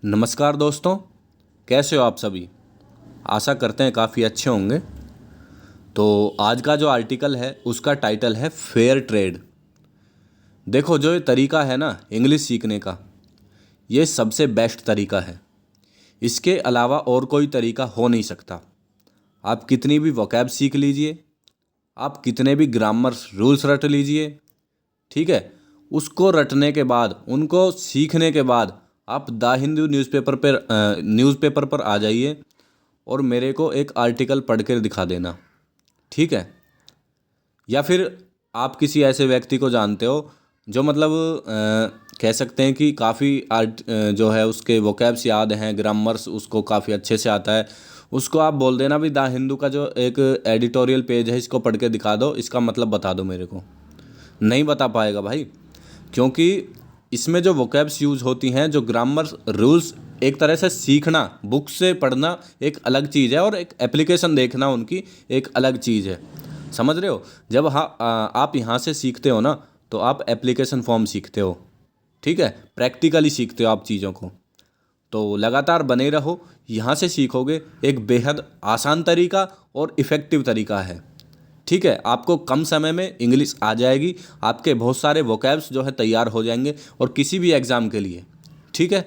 नमस्कार दोस्तों, कैसे हो आप सभी। आशा करते हैं काफ़ी अच्छे होंगे। तो आज का जो आर्टिकल है उसका टाइटल है फेयर ट्रेड। देखो, जो ये तरीका है ना इंग्लिश सीखने का, ये सबसे बेस्ट तरीका है। इसके अलावा और कोई तरीका हो नहीं सकता। आप कितनी भी वोकैब सीख लीजिए, आप कितने भी ग्रामर रूल्स रट लीजिए, ठीक है। उसको रटने के बाद, उनको सीखने के बाद आप द हिंदू न्यूज़पेपर पर आ जाइए और मेरे को एक आर्टिकल पढ़ कर दिखा देना, ठीक है। या फिर आप किसी ऐसे व्यक्ति को जानते हो जो मतलब कह सकते हैं कि काफ़ी जो है उसके वोकैब्स याद हैं, ग्रामर्स उसको काफ़ी अच्छे से आता है। उसको आप बोल देना भी द हिंदू का जो एक एडिटोरियल पेज है इसको पढ़ के दिखा दो, इसका मतलब बता दो मेरे को। नहीं बता पाएगा भाई, क्योंकि इसमें जो वोकैब्स यूज़ होती हैं, जो ग्रामर रूल्स, एक तरह से सीखना बुक से पढ़ना एक अलग चीज़ है और एक एप्लीकेशन देखना उनकी एक अलग चीज़ है। समझ रहे हो। जब आप यहाँ से सीखते हो ना, तो आप एप्लीकेशन फॉर्म सीखते हो, ठीक है। प्रैक्टिकली सीखते हो आप चीज़ों को। तो लगातार बने रहो, यहाँ से सीखोगे। एक बेहद आसान तरीका और इफ़ेक्टिव तरीका है, ठीक है। आपको कम समय में इंग्लिश आ जाएगी, आपके बहुत सारे वोकैब्स जो है तैयार हो जाएंगे और किसी भी एग्ज़ाम के लिए, ठीक है।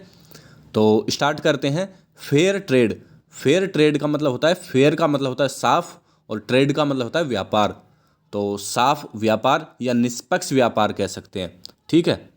तो स्टार्ट करते हैं। Fair trade. फेयर ट्रेड का मतलब होता है, फेयर का मतलब होता है साफ और ट्रेड का मतलब होता है व्यापार। तो साफ व्यापार या निष्पक्ष व्यापार कह सकते हैं, ठीक है।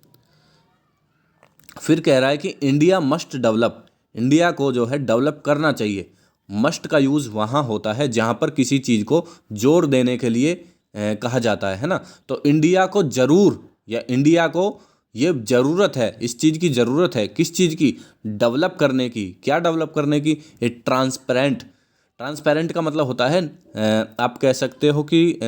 फिर कह रहा है कि इंडिया मस्ट डेवलप। इंडिया को जो है डेवलप करना चाहिए। मस्ट का यूज़ वहाँ होता है जहाँ पर किसी चीज़ को जोर देने के लिए कहा जाता है ना। तो इंडिया को ज़रूर, या इंडिया को ये ज़रूरत है, इस चीज़ की ज़रूरत है। किस चीज़ की? डेवलप करने की। क्या डेवलप करने की? ए ट्रांसपेरेंट। ट्रांसपेरेंट का मतलब होता है आप कह सकते हो कि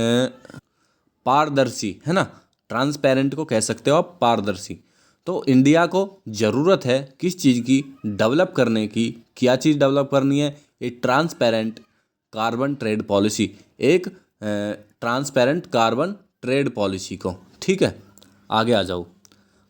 पारदर्शी, है ना। ट्रांसपेरेंट को कह सकते हो आप पारदर्शी। तो इंडिया को ज़रूरत है किस चीज़ की? डेवलप करने की। क्या चीज़ डेवलप करनी है? ए ट्रांसपेरेंट कार्बन ट्रेड पॉलिसी। एक ट्रांसपेरेंट कार्बन ट्रेड पॉलिसी को, ठीक है। आगे आ जाओ।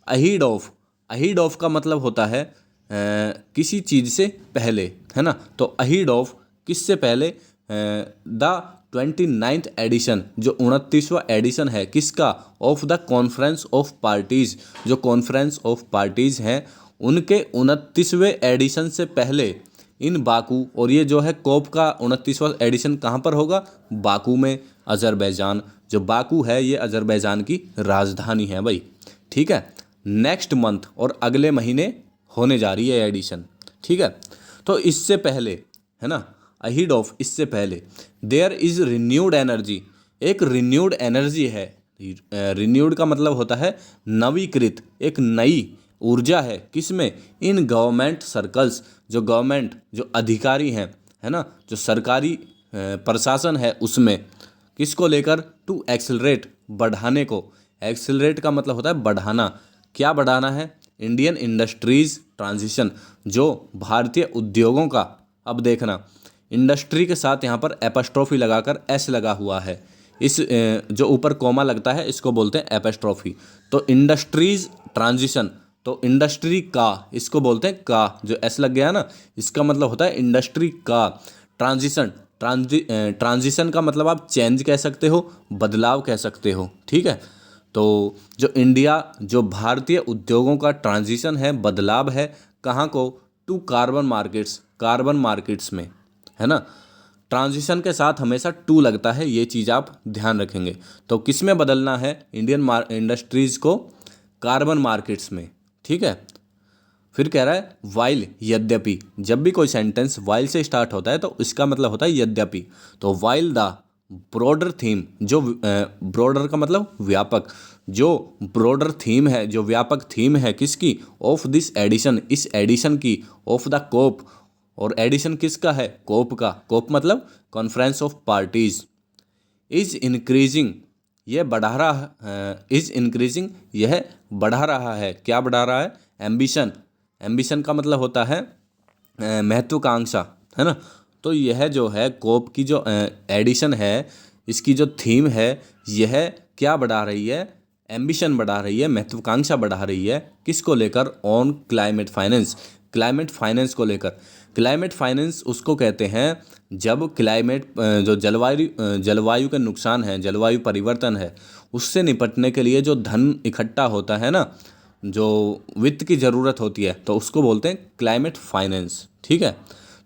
अहीड ऑफ। अहीड ऑफ का मतलब होता है किसी चीज़ से पहले, है ना। तो अहीड ऑफ किससे पहले? द 29th एडिशन, जो 29वां एडिशन है किसका? Of the conference of parties. जो कॉन्फ्रेंस ऑफ पार्टीज़ हैं उनके 29वें एडिशन से पहले इन बाकू, और ये जो है कोप का 29वां एडिशन कहाँ पर होगा? बाकू में, अज़रबैजान। जो बाकू है ये अज़रबैजान की राजधानी है भाई, ठीक है। नेक्स्ट मंथ और अगले महीने होने जा रही है एडिशन, ठीक है। तो इससे पहले, है ना, अहीड ऑफ, इससे पहले देयर इज़ रिन्यूड एनर्जी। एक रिन्यूड एनर्जी है। रिन्यूड का मतलब होता है नवीकृत, एक नई ऊर्जा है। किसमें? In government circles. जो गवर्नमेंट, जो अधिकारी हैं, है ना, जो सरकारी प्रशासन है उसमें। किसको लेकर? टू एक्सेलरेट, बढ़ाने को। एक्सेलरेट का मतलब होता है बढ़ाना। क्या बढ़ाना है? Indian industries transition. जो भारतीय उद्योगों का, अब देखना, इंडस्ट्री के साथ यहाँ पर एपस्ट्रॉफी लगाकर एस लगा हुआ है। इस जो ऊपर कोमा लगता है इसको बोलते हैं एपस्ट्रॉफी। तो इंडस्ट्रीज ट्रांजिशन, तो इंडस्ट्री का, इसको बोलते हैं का। जो एस लग गया ना, इसका मतलब होता है इंडस्ट्री का। ट्रांजिशन, ट्रांजिशन का मतलब आप चेंज कह सकते हो, बदलाव कह सकते हो, ठीक है। तो जो इंडिया, जो भारतीय उद्योगों का ट्रांजिशन है, बदलाव है, कहाँ को? To carbon markets, carbon markets में, है ना। ट्रांजिशन के साथ हमेशा टू लगता है, ये चीज़ आप ध्यान रखेंगे। तो किस में बदलना है इंडियन इंडस्ट्रीज़ को? कार्बन मार्केट्स में, ठीक है। फिर कह रहा है वाइल, यद्यपि। जब भी कोई सेंटेंस वाइल से स्टार्ट होता है तो इसका मतलब होता है यद्यपि। तो वाइल द ब्रॉडर थीम, जो ब्रॉडर का मतलब व्यापक, जो ब्रॉडर थीम है, जो व्यापक थीम है किसकी? ऑफ दिस एडिशन, इस एडिशन की। ऑफ द कोप, और एडिशन किसका है? कोप का। कोप मतलब conference of parties. Is increasing, यह बढ़ा रहा है। इज इंक्रीजिंग, यह बढ़ा रहा है। क्या बढ़ा रहा है? एम्बिशन। एम्बिशन का मतलब होता है महत्वाकांक्षा, है ना। तो यह जो है कोप की जो एडिशन है, इसकी जो थीम है, यह क्या बढ़ा रही है? एम्बिशन बढ़ा रही है, महत्वाकांक्षा बढ़ा रही है। किसको लेकर? On climate finance, climate finance को लेकर। क्लाइमेट फाइनेंस उसको कहते हैं जब क्लाइमेट जो जलवायु के नुकसान है, जलवायु परिवर्तन है, उससे निपटने के लिए जो धन इकट्ठा होता है ना, जो वित्त की ज़रूरत होती है, तो उसको बोलते हैं क्लाइमेट फाइनेंस। ठीक है,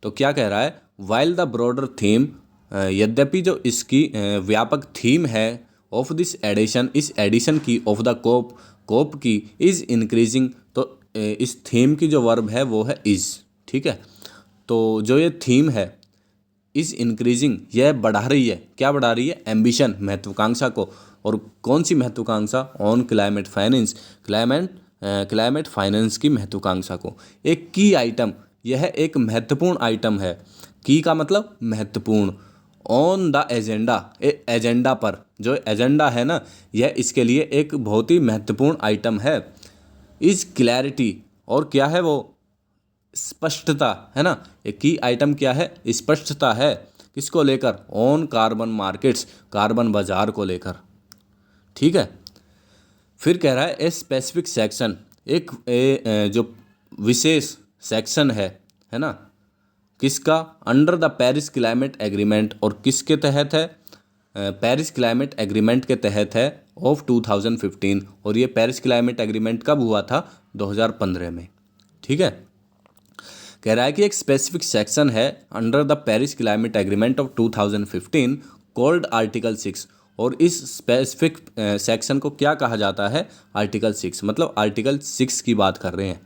तो क्या कह रहा है, वाइल द ब्रॉडर थीम, यद्यपि जो इसकी व्यापक थीम है ऑफ दिस एडिशन, इस एडिशन की, ऑफ द कोप की, इज़ इंक्रीजिंग, तो इस थीम की जो वर्ब है वो है इज़। ठीक है, तो जो ये थीम है इज़ इंक्रीजिंग, यह बढ़ा रही है, क्या बढ़ा रही है, एम्बिशन, महत्वाकांक्षा को। और कौन सी महत्वाकांक्षा, on climate finance, climate finance की महत्वाकांक्षा को। एक की आइटम, यह एक महत्वपूर्ण आइटम है, की का मतलब महत्वपूर्ण, ऑन द एजेंडा, एजेंडा पर, जो एजेंडा है ना, यह इसके लिए एक बहुत ही महत्वपूर्ण आइटम है। इज क्लैरिटी, और क्या है वो, स्पष्टता, है ना। एक की आइटम क्या है, स्पष्टता है, किसको लेकर, ऑन कार्बन मार्केट्स, कार्बन बाजार को लेकर। ठीक है, फिर कह रहा है ए स्पेसिफिक सेक्शन, एक जो विशेष सेक्शन है ना, किसका, under the Paris climate agreement, और किसके तहत है, पेरिस क्लाइमेट एग्रीमेंट के तहत है, ऑफ 2015, और ये पेरिस क्लाइमेट एग्रीमेंट कब हुआ था, 2015 में। ठीक है, कह रहा है कि एक स्पेसिफिक सेक्शन है under the Paris climate agreement of 2015 called article 6, और इस स्पेसिफिक सेक्शन को क्या कहा जाता है, आर्टिकल 6, मतलब आर्टिकल 6 की बात कर रहे हैं।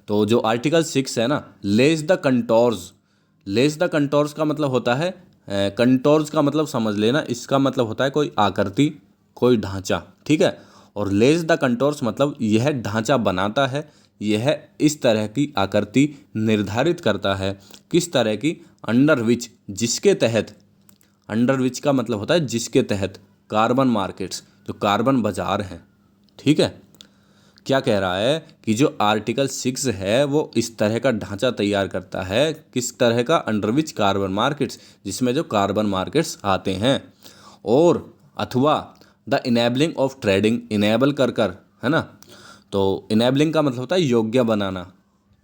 तो जो आर्टिकल 6 है ना, less the contours, less the contours का मतलब होता है, कंटोर्स का मतलब समझ लेना, इसका मतलब होता है कोई आकृति, कोई ढांचा। ठीक है, और लेस द कंटोर्स मतलब यह ढांचा बनाता है, यह इस तरह की आकृति निर्धारित करता है, किस तरह की, अंडर विच, जिसके तहत, अंडर विच का मतलब होता है जिसके तहत, कार्बन मार्केट्स, जो कार्बन बाजार हैं। ठीक है, क्या कह रहा है कि जो आर्टिकल 6 है वो इस तरह का ढांचा तैयार करता है, किस तरह का, अंडर विच कार्बन मार्केट्स, जिसमें जो कार्बन मार्केट्स आते हैं, और अथवा the enabling of trading, enable कर कर, है ना। तो इनेबलिंग का मतलब होता है योग्य बनाना,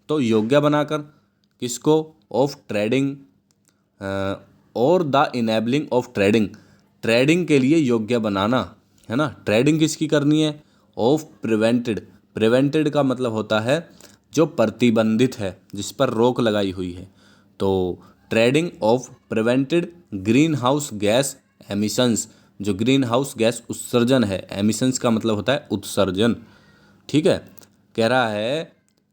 तो योग्य बनाकर किसको, ऑफ ट्रेडिंग, और the enabling of trading, trading के लिए योग्य बनाना, है ना। ट्रेडिंग किसकी करनी है, ऑफ प्रिवेंटेड, प्रिवेंटेड का मतलब होता है जो प्रतिबंधित है, जिस पर रोक लगाई हुई है। तो trading of prevented green house gas emissions, जो ग्रीन हाउस गैस उत्सर्जन है, एमिशंस का मतलब होता है उत्सर्जन। ठीक है, कह रहा है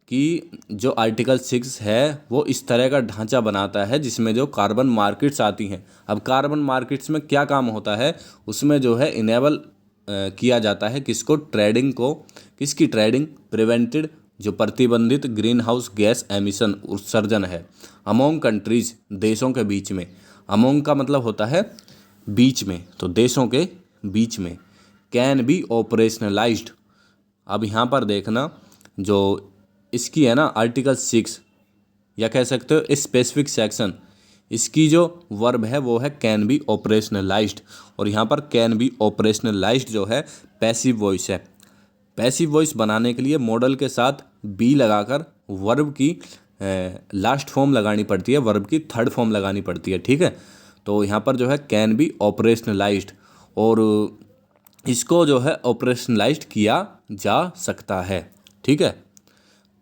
कि जो आर्टिकल 6 है वो इस तरह का ढांचा बनाता है जिसमें जो कार्बन मार्केट्स आती हैं। अब कार्बन मार्केट्स में क्या काम होता है, उसमें जो है इनेबल किया जाता है किसको, ट्रेडिंग को, किसकी ट्रेडिंग, प्रिवेंटेड, जो प्रतिबंधित ग्रीन हाउस गैस एमिशन उत्सर्जन है, अमोंग कंट्रीज, देशों के बीच में, अमोंग का मतलब होता है बीच में, तो देशों के बीच में, कैन बी ऑपरेशनलाइज्ड। अब यहाँ पर देखना, जो इसकी है ना आर्टिकल 6, या कह सकते हो स्पेसिफिक सेक्शन, इसकी जो वर्ब है वो है कैन बी ऑपरेशनलाइज्ड, और यहाँ पर कैन बी ऑपरेशनलाइज्ड जो है पैसिव वॉइस है। पैसिव वॉइस बनाने के लिए मॉडल के साथ बी लगाकर वर्ब की लास्ट फॉर्म लगानी पड़ती है, वर्ब की थर्ड फॉर्म लगानी पड़ती है। ठीक है, तो यहाँ पर जो है कैन बी ऑपरेशनलाइज्ड, और इसको जो है ऑपरेशनलाइज्ड किया जा सकता है। ठीक है,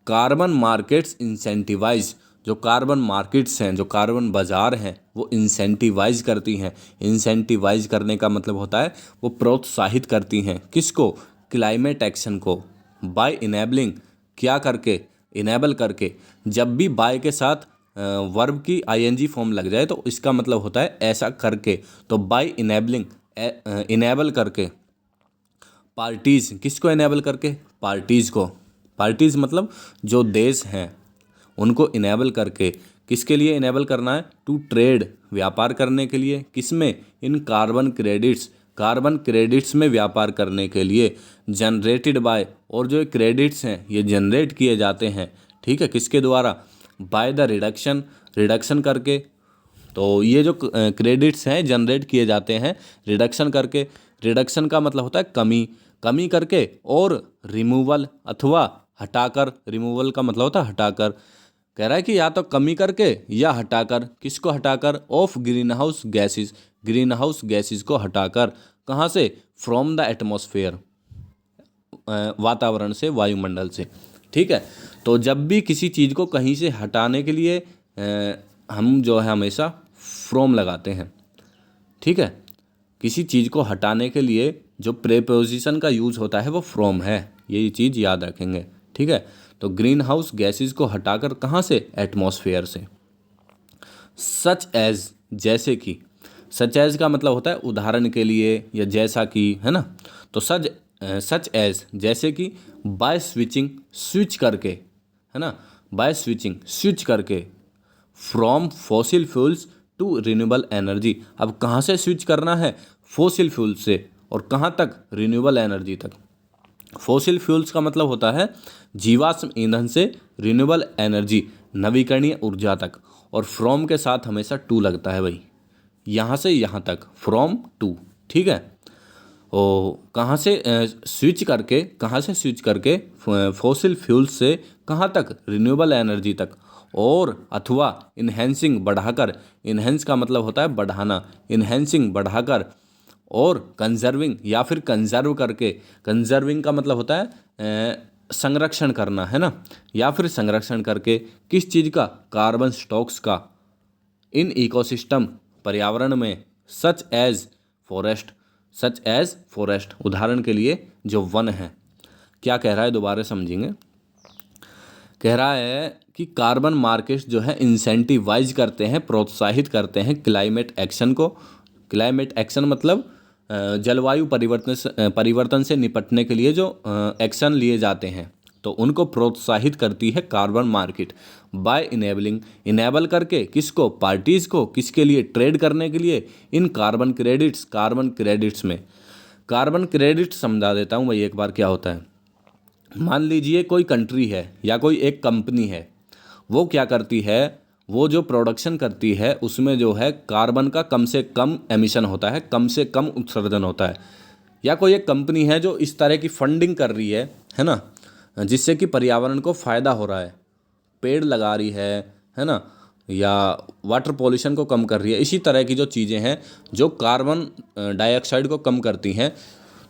कार्बन मार्केट्स इंसेंटिवाइज, जो कार्बन मार्केट्स हैं, जो कार्बन बाजार हैं, वो इंसेंटिवाइज करती हैं। इंसेंटिवाइज करने का मतलब होता है वो प्रोत्साहित करती हैं, किसको, क्लाइमेट एक्शन को, बाय इनेबलिंग, क्या करके, इनेबल करके। जब भी बाय के साथ वर्ब की आईएनजी फॉर्म लग जाए तो इसका मतलब होता है ऐसा करके, तो बाय इनेबलिंग, इनेबल करके, पार्टीज़, किसको इनेबल करके, पार्टीज़ को, पार्टीज़ मतलब जो देश हैं उनको इनेबल करके, किसके लिए इनेबल करना है, टू ट्रेड, व्यापार करने के लिए, किसमें, इन कार्बन क्रेडिट्स, कार्बन क्रेडिट्स में व्यापार करने के लिए, जनरेटेड बाय, और जो क्रेडिट्स हैं ये जनरेट किए जाते हैं, ठीक है, किसके द्वारा, बाय द रिडक्शन, रिडक्शन करके। तो ये जो क्रेडिट्स हैं जनरेट किए जाते हैं रिडक्शन करके, रिडक्शन का मतलब होता है कमी, कमी करके, और रिमूवल अथवा हटाकर, रिमूवल का मतलब होता है हटाकर, कह रहा है कि या तो कमी करके या हटाकर, किसको हटाकर, of green house gases, green house gases को हटाकर, कहाँ से, फ्रॉम द एटमॉस्फेयर, वातावरण से, वायुमंडल से। ठीक है, तो जब भी किसी चीज़ को कहीं से हटाने के लिए हम जो है हमेशा फ्रॉम लगाते हैं। ठीक है, किसी चीज़ को हटाने के लिए जो प्रेपोजिशन का यूज़ होता है वो फ्रॉम है, ये चीज़ याद रखेंगे। ठीक है, तो ग्रीन हाउस गैसेज को हटाकर कहाँ से, एटमॉस्फेयर से। सच एज, जैसे कि, सच एज का मतलब होता है उदाहरण के लिए या जैसा कि, है ना। तो सच एज जैसे कि, बाय स्विचिंग, स्विच करके, है ना, बाय स्विचिंग स्विच करके, from fossil fuels to renewable energy. अब कहाँ से स्विच करना है, फॉसिल फ्यूल से, और कहाँ तक, रिन्यूएबल एनर्जी तक। फॉसिल फ्यूल्स का मतलब होता है जीवाश्म ईंधन से रिन्यूएबल एनर्जी, नवीकरणीय ऊर्जा तक, और फ्रॉम के साथ हमेशा टू लगता है भाई, यहाँ से यहाँ तक, फ्रॉम टू। ठीक है, ओ कहाँ से स्विच करके, कहाँ से स्विच करके, फॉसिल फ्यूल से कहाँ तक, रिन्यूएबल एनर्जी तक, और अथवा इन्हेंसिंग, बढ़ाकर, इन्हेंस का मतलब होता है बढ़ाना, इन्हेंसिंग बढ़ाकर, और कंजर्विंग या फिर कंजर्व करके, कंजर्विंग का मतलब होता है संरक्षण करना, है ना, या फिर संरक्षण करके, किस चीज़ का, कार्बन स्टॉक्स का, इन इकोसिस्टम, पर्यावरण में, such as forest, such as forest, उदाहरण के लिए जो वन है। क्या कह रहा है, दोबारा समझेंगे। कह रहा है कि कार्बन मार्केट्स जो है इंसेंटिवाइज करते हैं, प्रोत्साहित करते हैं क्लाइमेट एक्शन को। क्लाइमेट एक्शन मतलब जलवायु परिवर्तन से निपटने के लिए जो एक्शन लिए जाते हैं, तो उनको प्रोत्साहित करती है carbon market, by enabling, enable करके, किसको, पार्टीज़ को, किसके लिए, ट्रेड करने के लिए, इन कार्बन क्रेडिट्स, कार्बन क्रेडिट्स में। कार्बन क्रेडिट समझा देता हूँ भाई एक बार क्या होता है। मान लीजिए कोई कंट्री है या कोई एक कंपनी है, वो क्या करती है, वो जो प्रोडक्शन करती है उसमें जो है कार्बन का कम से कम एमिशन होता है, कम से कम उत्सर्जन होता है। या कोई एक कंपनी है जो इस तरह की फंडिंग कर रही है ना, जिससे कि पर्यावरण को फ़ायदा हो रहा है, पेड़ लगा रही है ना, या वाटर पॉल्यूशन को कम कर रही है। इसी तरह की जो चीज़ें हैं जो कार्बन डाइऑक्साइड को कम करती हैं,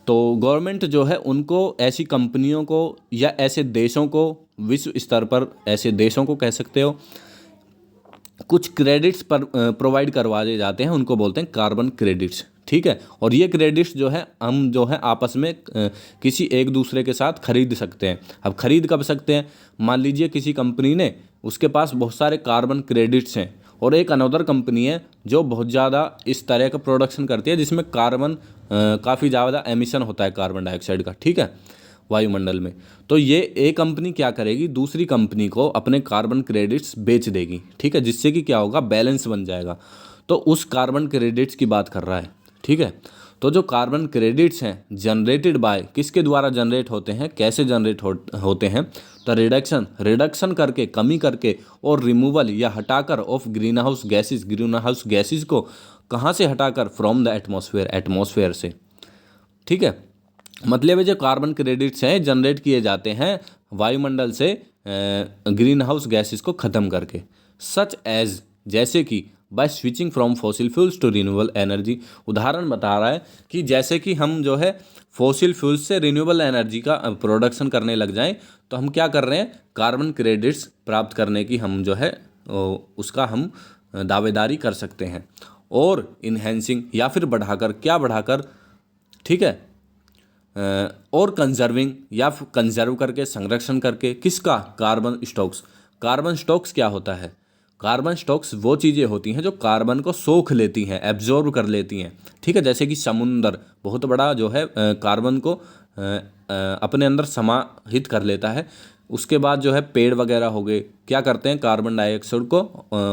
तो गवर्नमेंट जो है उनको, ऐसी कंपनियों को या ऐसे देशों को, विश्व स्तर पर ऐसे देशों को कह सकते हो, कुछ क्रेडिट्स पर प्रोवाइड करवा दिए जाते हैं, उनको बोलते हैं कार्बन क्रेडिट्स। ठीक है, और ये क्रेडिट्स जो है हम जो है आपस में किसी एक दूसरे के साथ खरीद सकते हैं। अब खरीद कब सकते हैं, मान लीजिए किसी कंपनी ने, उसके पास बहुत सारे कार्बन क्रेडिट्स हैं, और एक अनदर कंपनी है जो बहुत ज़्यादा इस तरह का प्रोडक्शन करती है जिसमें कार्बन काफ़ी ज़्यादा एमिशन होता है कार्बन डाइऑक्साइड का। ठीक है, वायुमंडल में। तो ये एक कंपनी क्या करेगी, दूसरी कंपनी को अपने कार्बन क्रेडिट्स बेच देगी। ठीक है, जिससे कि क्या होगा, बैलेंस बन जाएगा। तो उस कार्बन क्रेडिट्स की बात कर रहा है। ठीक है, तो जो कार्बन क्रेडिट्स हैं जनरेटेड बाय, किसके द्वारा जनरेट होते हैं, कैसे जनरेट होते हैं, तो रिडक्शन करके, कमी करके, और रिमूवल या हटाकर, of green house gases, green house gases को कहाँ से हटाकर, फ्रॉम द एटमॉस्फेयर, एटमॉस्फेयर से। ठीक है, मतलब है जो कार्बन क्रेडिट्स हैं जनरेट किए जाते हैं वायुमंडल से ग्रीन हाउस गैसेस को ख़त्म करके। सच एज, जैसे कि, by switching from fossil fuels to renewable energy, उदाहरण बता रहा है कि जैसे कि हम जो है फॉसिल फ्यूल्स से रिन्यूएबल एनर्जी का प्रोडक्शन करने लग जाएं, तो हम क्या कर रहे हैं, कार्बन क्रेडिट्स प्राप्त करने की हम जो है उसका हम दावेदारी कर सकते हैं। और इन्हेंसिंग या फिर बढ़ाकर, क्या बढ़ाकर, ठीक है, और कंजर्विंग या कंजर्व करके, संरक्षण करके, किसका, कार्बन स्टॉक्स। कार्बन स्टॉक्स क्या होता है, कार्बन स्टॉक्स वो चीज़ें होती हैं जो कार्बन को सोख लेती हैं, एब्जॉर्ब कर लेती हैं। ठीक है, जैसे कि समुंदर बहुत बड़ा जो है कार्बन को अपने अंदर समाहित कर लेता है। उसके बाद जो है पेड़ वगैरह हो गए, क्या करते हैं, कार्बन डाइऑक्साइड को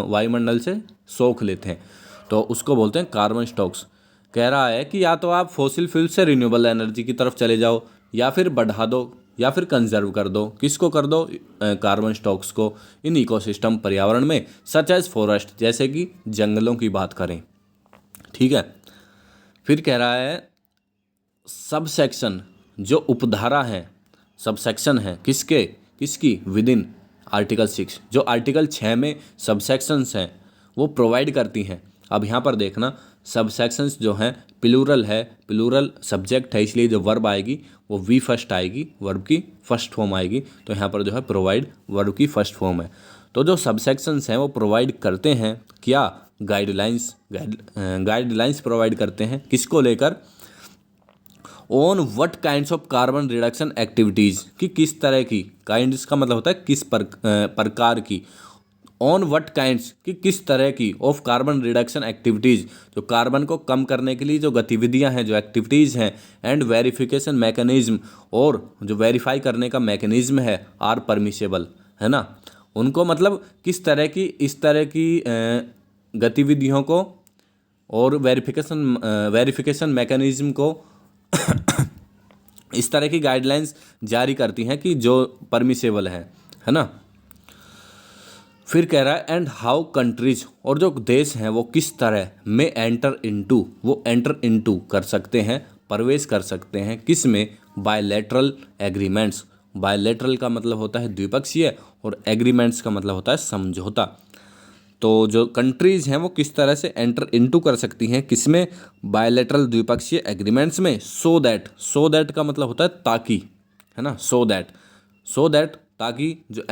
वायुमंडल से सोख लेते हैं, तो उसको बोलते हैं कार्बन स्टॉक्स। कह रहा है कि या तो आप फॉसिल फ्यूल से रिन्यूएबल एनर्जी की तरफ चले जाओ, या फिर बढ़ा दो, या फिर कंजर्व कर दो। किसको कर दो, कार्बन स्टॉक्स को, इन इकोसिस्टम, पर्यावरण में, सच एज फॉरेस्ट, जैसे कि जंगलों की बात करें। ठीक है, फिर कह रहा है सब सेक्शन, जो उपधारा है, सब सेक्शन है किसके, किसकी, विदिन, आर्टिकल 6, जो आर्टिकल 6 में सबसेक्शंस हैं वो प्रोवाइड करती हैं। अब यहाँ पर देखना, सबसेक्शंस जो हैं प्लूरल है, प्लूरल सब्जेक्ट है, इसलिए जो वर्ब आएगी वो वी फर्स्ट आएगी, वर्ब की फर्स्ट फॉर्म आएगी। तो यहाँ पर जो है प्रोवाइड वर्ब की फर्स्ट फॉर्म है। तो जो सबसेक्शंस हैं वो प्रोवाइड करते हैं क्या, गाइडलाइंस प्रोवाइड करते हैं, किसको लेकर, on what kinds of carbon reduction activities, कि किस तरह की, काइंड्स का मतलब होता है किस प्रकार की, ऑन व्हाट काइंड्स कि किस तरह की, ऑफ कार्बन रिडक्शन एक्टिविटीज़ जो कार्बन को कम करने के लिए जो गतिविधियां हैं, जो एक्टिविटीज़ हैं, एंड वेरिफिकेशन मैकेनिज्म और जो वेरीफाई करने का मैकेनिज्म है, आर परमिसेबल, है ना। उनको मतलब किस तरह की, इस तरह की गतिविधियों को और वेरिफिकेशन मैकेनिज्म को इस तरह की गाइडलाइंस जारी करती हैं कि जो परमिसेबल है ना। फिर कह रहा है एंड हाउ कंट्रीज, और जो देश हैं वो किस तरह में एंटर इनटू कर सकते हैं, प्रवेश कर सकते हैं, किस में, बायलैटरल एग्रीमेंट्स। बायलैटरल का मतलब होता है द्विपक्षीय और एग्रीमेंट्स का मतलब होता है समझौता। तो जो कंट्रीज़ हैं वो किस तरह से एंटर इनटू कर सकती हैं, किसमें, बायलैटरल द्विपक्षीय एग्रीमेंट्स में। सो दैट का मतलब होता है ताकि, है ना, सो दैट ताकि जो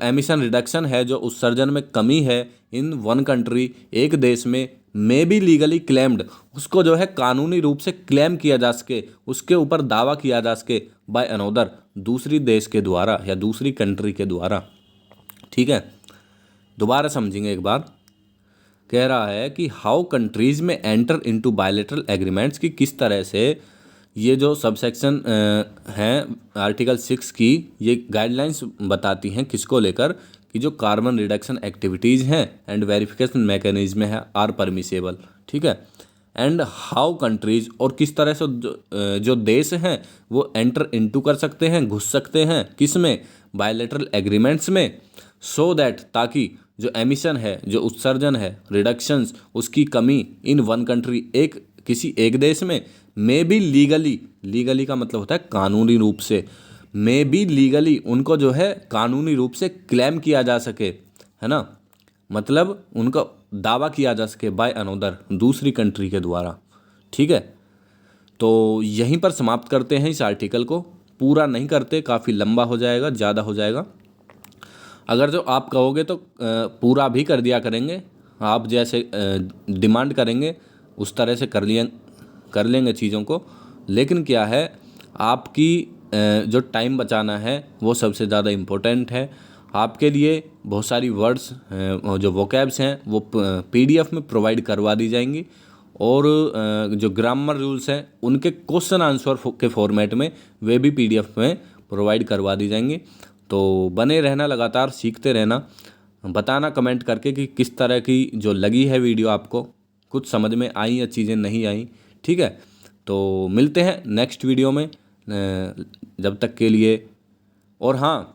एमिशन रिडक्शन है, जो उत्सर्जन में कमी है, इन वन कंट्री, एक देश में, मे बी लीगली क्लेम्ड, उसको जो है कानूनी रूप से क्लेम किया जा सके, उसके ऊपर दावा किया जा सके, बाय अनोदर, दूसरी देश के द्वारा या दूसरी कंट्री के द्वारा। ठीक है, दोबारा समझेंगे एक बार। कह रहा है कि हाउ कंट्रीज़ में एंटर इनटू बायलैटरल एग्रीमेंट्स, की किस तरह से ये जो सबसेक्शन हैं आर्टिकल 6 की, ये गाइडलाइंस बताती हैं किसको लेकर, कि जो कार्बन रिडक्शन एक्टिविटीज़ हैं एंड वेरिफिकेशन मैकेनिज्म है, आर परमिसेबल। ठीक है, एंड हाउ कंट्रीज़, और किस तरह से जो देश हैं वो एंटर इनटू कर सकते हैं, घुस सकते हैं, किस में, बायलैटरल एग्रीमेंट्स में। सो दैट ताकि जो एमिशन है, जो उत्सर्जन है, रिडक्शंस, उसकी कमी, इन वन कंट्री, किसी एक देश में, मे बी लीगली का मतलब होता है कानूनी रूप से, मे बी लीगली उनको जो है कानूनी रूप से क्लेम किया जा सके, है ना, मतलब उनका दावा किया जा सके, बाय अनोदर, दूसरी कंट्री के द्वारा। ठीक है, तो यहीं पर समाप्त करते हैं इस आर्टिकल को, पूरा नहीं करते, काफ़ी लंबा हो जाएगा, ज़्यादा हो जाएगा। अगर जो आप कहोगे तो पूरा भी कर दिया करेंगे, आप जैसे डिमांड करेंगे उस तरह से कर लेंगे चीज़ों को। लेकिन क्या है, आपकी जो टाइम बचाना है वो सबसे ज़्यादा इम्पोर्टेंट है। आपके लिए बहुत सारी वर्ड्स जो वोकैब्स हैं वो PDF में प्रोवाइड करवा दी जाएंगी, और जो ग्रामर रूल्स हैं उनके क्वेश्चन आंसर के फॉर्मेट में वे भी PDF में प्रोवाइड करवा दी जाएंगी। तो बने रहना, लगातार सीखते रहना, बताना कमेंट करके कि किस तरह की जो लगी है वीडियो, आपको कुछ समझ में आई या चीज़ें नहीं आई। ठीक है, तो मिलते हैं नेक्स्ट वीडियो में, जब तक के लिए। और हाँ,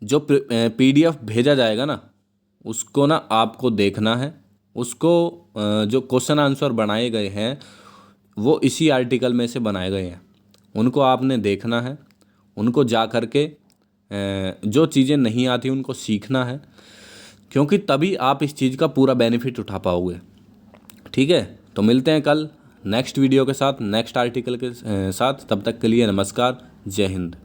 जो PDF भेजा जाएगा ना, उसको ना आपको देखना है, उसको जो क्वेश्चन आंसर बनाए गए हैं वो इसी आर्टिकल में से बनाए गए हैं, उनको आपने देखना है, उनको जा कर के जो चीज़ें नहीं आती उनको सीखना है, क्योंकि तभी आप इस चीज़ का पूरा बेनिफिट उठा पाओगे। ठीक है, तो मिलते हैं कल नेक्स्ट वीडियो के साथ, नेक्स्ट आर्टिकल के साथ। तब तक के लिए नमस्कार, जय हिंद।